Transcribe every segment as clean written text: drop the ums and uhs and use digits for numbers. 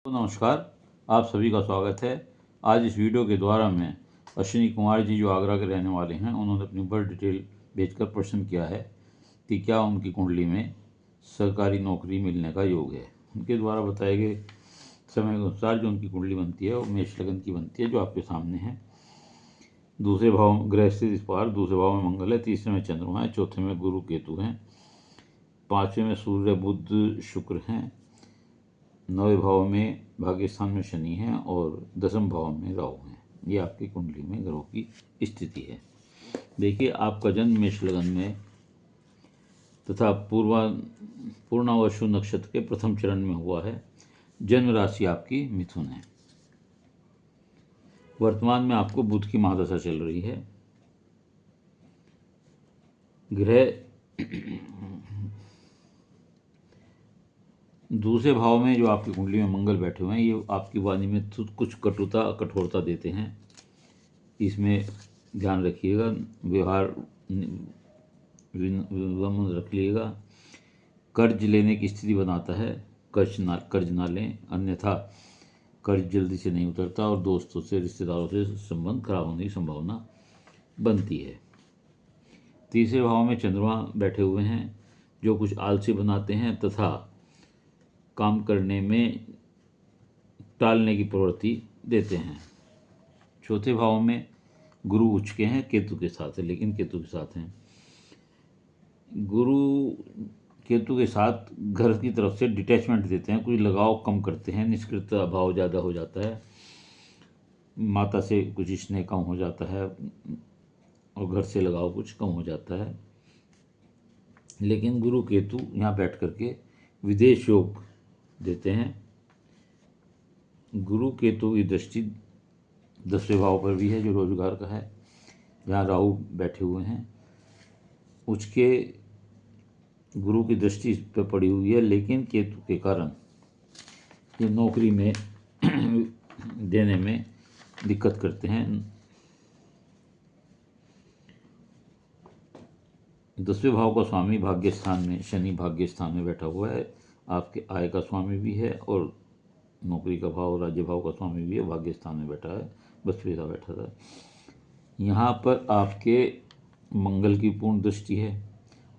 तो नमस्कार, आप सभी का स्वागत है। आज इस वीडियो के द्वारा मैं अश्विनी कुमार जी जो आगरा के रहने वाले हैं, उन्होंने अपनी बर्थ डिटेल भेजकर प्रश्न किया है कि क्या उनकी कुंडली में सरकारी नौकरी मिलने का योग है। उनके द्वारा बताए गए समय के अनुसार जो उनकी कुंडली बनती है वो मेष लगन की बनती है, जो आपके सामने है। दूसरे भाव ग्रह स्थित इस बार दूसरे भाव में मंगल है, तीसरे में चंद्रमा है, चौथे में गुरु केतु हैं, पाँचवें में सूर्य बुध शुक्र हैं, 9वें भाव में भाग्य स्थान में शनि है और 10वें भाव में राहु है। ये आपकी कुंडली में ग्रहों की स्थिति है। देखिए, आपका जन्म मेष लगन में तथा पूर्णावशु नक्षत्र के प्रथम चरण में हुआ है। जन्म राशि आपकी मिथुन है। वर्तमान में आपको बुध की महादशा चल रही है। ग्रह दूसरे भाव में जो आपकी कुंडली में मंगल बैठे हुए हैं, ये आपकी वाणी में कुछ कठोरता देते हैं। इसमें ध्यान रखिएगा, व्यवहार विनम्र रख लीजिएगा। कर्ज लेने की स्थिति बनाता है, कर्ज ना लें, अन्यथा कर्ज जल्दी से नहीं उतरता और दोस्तों से, रिश्तेदारों से संबंध खराब होने की संभावना बनती है। तीसरे भाव में चंद्रमा बैठे हुए हैं, जो कुछ आलसी बनाते हैं तथा काम करने में टालने की प्रवृत्ति देते हैं। चौथे भाव में गुरु उच्च के हैं, केतु के साथ है, लेकिन केतु के साथ हैं। गुरु केतु के साथ घर की तरफ से डिटैचमेंट देते हैं, कुछ लगाव कम करते हैं, निष्क्रियता भाव ज़्यादा हो जाता है, माता से कुछ स्नेह कम हो जाता है और घर से लगाव कुछ कम हो जाता है। लेकिन गुरु केतु यहाँ बैठ करके विदेश योग देते हैं। गुरु केतु की दृष्टि 10वें भाव पर भी है, जो रोजगार का है। यहाँ राहु बैठे हुए हैं, उसके गुरु की दृष्टि इस पर पड़ी हुई है, लेकिन केतु के कारण ये नौकरी में देने में दिक्कत करते हैं। 10वें भाव का स्वामी भाग्य स्थान में, शनि भाग्य स्थान में बैठा हुआ है, आपके आय का स्वामी भी है और नौकरी का भाव, राज्य भाव का स्वामी भी है, भाग्य स्थान में बैठा है, 10वें का बैठा था। यहाँ पर आपके मंगल की पूर्ण दृष्टि है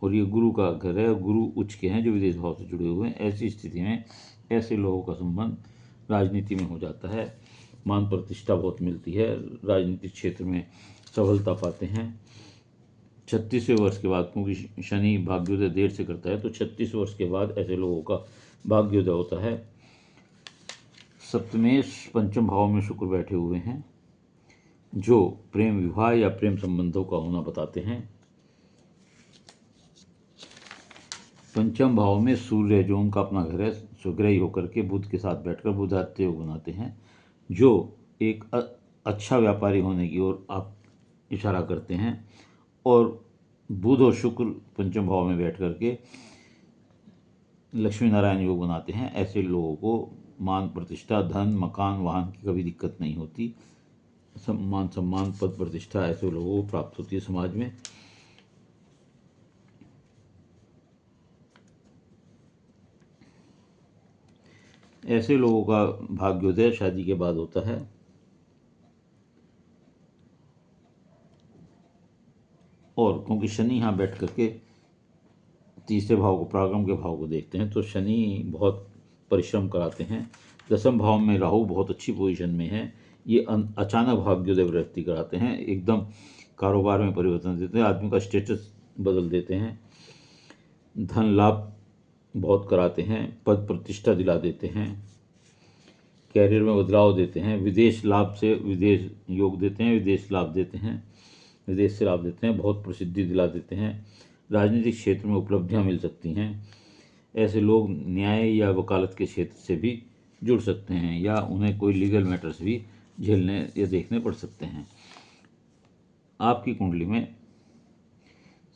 और ये गुरु का घर है, और गुरु उच्च के हैं जो विदेश भाव से जुड़े हुए हैं। ऐसी स्थिति में ऐसे लोगों का संबंध राजनीति में हो जाता है, मान प्रतिष्ठा बहुत मिलती है, राजनीतिक क्षेत्र में सफलता पाते हैं। 36वें वर्ष के बाद, क्योंकि शनि भाग्योदय देर से करता है, तो 36 वर्ष के बाद ऐसे लोगों का भाग्योदय होता है। सप्तमेश पंचम भाव में शुक्र बैठे हुए हैं, जो प्रेम विवाह या प्रेम संबंधों का होना बताते हैं। पंचम भाव में सूर्य, जो उनका अपना घर है, स्वग्रही होकर के बुध के साथ बैठकर बुधादित्य योग बनाते हैं, जो एक अच्छा व्यापारी होने की ओर आप इशारा करते हैं। और बुध और शुक्र पंचम भाव में बैठ करके लक्ष्मी नारायण योग बनाते हैं। ऐसे लोगों को मान प्रतिष्ठा, धन, मकान, वाहन की कभी दिक्कत नहीं होती। मान सम्मान, पद प्रतिष्ठा ऐसे लोगों को प्राप्त होती है समाज में। ऐसे लोगों का भाग्योदय शादी के बाद होता है। और क्योंकि शनि यहाँ बैठ करके तीसरे भाव को, पराक्रम के भाव को देखते हैं, तो शनि बहुत परिश्रम कराते हैं। 10वें भाव में राहु बहुत अच्छी पोजीशन में है, ये अचानक भाग्योदय वृत्ति कराते हैं, एकदम कारोबार में परिवर्तन देते हैं, आदमी का स्टेटस बदल देते हैं, धन लाभ बहुत कराते हैं, पद प्रतिष्ठा दिला देते हैं, कैरियर में बदलाव देते हैं, विदेश लाभ से विदेश योग देते हैं, विदेश लाभ देते हैं, विदेश से लाभ देते हैं, बहुत प्रसिद्धि दिला देते हैं, राजनीतिक क्षेत्र में उपलब्धियां मिल सकती हैं। ऐसे लोग न्याय या वकालत के क्षेत्र से भी जुड़ सकते हैं, या उन्हें कोई लीगल मैटर्स भी झेलने या देखने पड़ सकते हैं। आपकी कुंडली में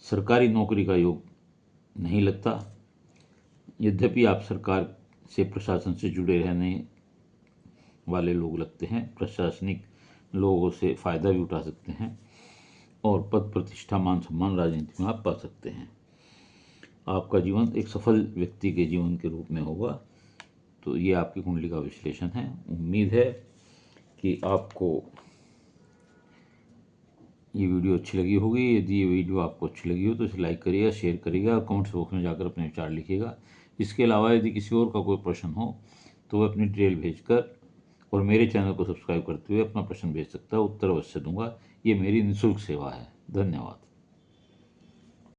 सरकारी नौकरी का योग नहीं लगता, यद्यपि आप सरकार से, प्रशासन से जुड़े रहने वाले लोग लगते हैं, प्रशासनिक लोगों से फ़ायदा भी उठा सकते हैं और पद प्रतिष्ठा, मान सम्मान राजनीति में आप पा सकते हैं। आपका जीवन एक सफल व्यक्ति के जीवन के रूप में होगा। तो ये आपकी कुंडली का विश्लेषण है। उम्मीद है कि आपको ये वीडियो अच्छी लगी होगी। यदि ये वीडियो आपको अच्छी लगी हो तो इसे लाइक करिएगा, शेयर करिएगा और कमेंट्स बॉक्स में जाकर अपने विचार लिखिएगा। इसके अलावा यदि किसी और का कोई प्रश्न हो तो वह अपनी डिटेल भेजकर और मेरे चैनल को सब्सक्राइब करते हुए अपना प्रश्न भेज सकता है। उत्तर अवश्य दूंगा। ये मेरी निःशुल्क सेवा है। धन्यवाद।